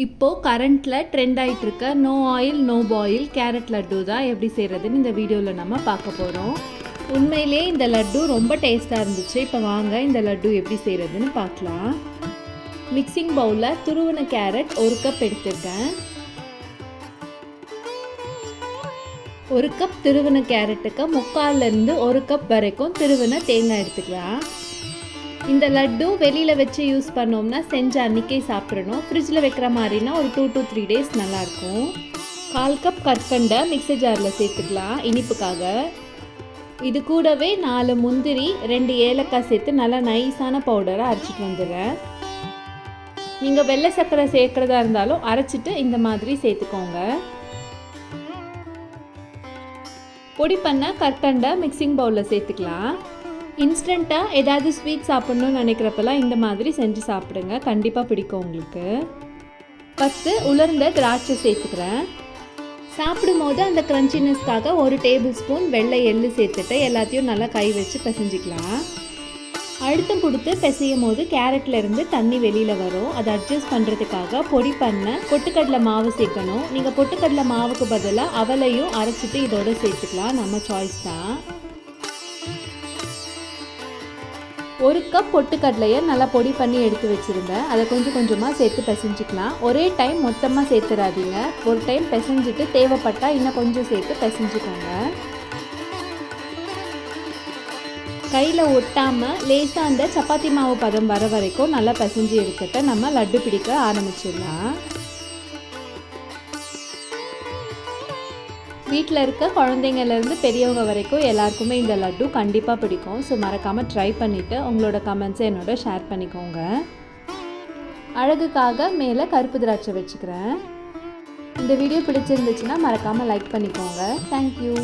இப்போது கரண்ட்டில் ட்ரெண்ட் ஆகிட்டு இருக்க no oil no boil carrot laddu தான் எப்படி செய்கிறதுன்னு இந்த வீடியோவில் நம்ம பார்க்க போகிறோம். உண்மையிலே இந்த லட்டு ரொம்ப டேஸ்ட்டாக இருந்துச்சு. இப்போ வாங்க இந்த லட்டு எப்படி செய்கிறதுன்னு பார்க்கலாம். மிக்சிங் பவுலில் துருவின கேரட் 1 கப் எடுத்துருக்கேன். 1 கப் துருவின கேரட்டுக்கு 3/4 1 கப் வரைக்கும் துருவின தேங்காய் எடுத்துக்கலாம். இந்த லட்டு வெளியில் வச்சு யூஸ் பண்ணோம்னா செஞ்ச அன்றைக்கே சாப்பிட்றணும். ஃப்ரிட்ஜில் வைக்கிற மாதிரினா ஒரு 2 to 3 days நல்லாயிருக்கும். 1/4 கப் கற்கண்டை மிக்ஸி ஜாரில் சேர்த்துக்கலாம் இனிப்புக்காக. இது கூடவே 4 முந்திரி 2 ஏலக்காய் சேர்த்து நல்லா நைஸான பவுடரை அரைச்சிட்டு வந்துடுறேன். நீங்கள் வெள்ளை சர்க்கரை சேர்க்குறதா இருந்தாலும் அரைச்சிட்டு இந்த மாதிரி சேர்த்துக்கோங்க. பொடி பண்ண கற்கண்டை மிக்சிங் பவுலில் சேர்த்துக்கலாம். இன்ஸ்டண்ட்டாக ஏதாவது ஸ்வீட் சாப்பிட்ணுன்னு நினைக்கிறப்பெல்லாம் இந்த மாதிரி செஞ்சு சாப்பிடுங்க, கண்டிப்பாக பிடிக்கும் உங்களுக்கு. 10 உலர்ந்த திராட்சை சேர்த்துக்கிறேன். சாப்பிடும் போது அந்த க்ரன்ச்சினஸ்க்காக 1 டேபிள் ஸ்பூன் வெள்ளை எள்ளு சேர்த்துட்டு எல்லாத்தையும் நல்லா கை வச்சு பிசைஞ்சிக்கலாம். அழுத்தம் கொடுத்து பிசையும் போது கேரட்லேருந்து தண்ணி வெளியில் வரும். அதை அட்ஜஸ்ட் பண்ணுறதுக்காக பொடி பண்ண பொட்டுக்கடலை மாவு சேர்க்கணும். நீங்கள் பொட்டுக்கடலை மாவுக்கு பதிலாக அவலையும் அரைச்சிட்டு இதோடு சேர்த்துக்கலாம், நம்ம சாய்ஸ் தான். 1 கப் பொட்டுக்கடலையை நல்லா பொடி பண்ணி எடுத்து வச்சுருந்தேன். அதை கொஞ்சம் கொஞ்சமாக சேர்த்து பிசைஞ்சிக்கலாம். ஒரே டைம் மொத்தமாக சேர்த்துடாதீங்க. ஒரு டைம் பிசைஞ்சிட்டு தேவைப்பட்டால் இன்னும் கொஞ்சம் சேர்த்து பிசைஞ்சிக்கோங்க. கையில் ஒட்டாமல் லேசாக அந்த சப்பாத்தி மாவு பதம் வர வரைக்கும் நல்லா பிசைஞ்சு எடுத்துட்டு நம்ம லட்டு பிடிக்க ஆரம்பிச்சிடலாம். வீட்டில் இருக்க குழந்தைங்கள்லேருந்து பெரியவங்க வரைக்கும் எல்லாருக்குமே இந்த லட்டு கண்டிப்பாக பிடிக்கும். ஸோ மறக்காமல் ட்ரை பண்ணிவிட்டு உங்களோட கமெண்ட்ஸை என்னோட ஷேர் பண்ணிக்கோங்க. அழகுக்காக மேலே கருப்பு திராட்சை வச்சுக்கிறேன். இந்த வீடியோ பிடிச்சிருந்துச்சுன்னா மறக்காமல் லைக் பண்ணிக்கோங்க. தேங்க்யூ.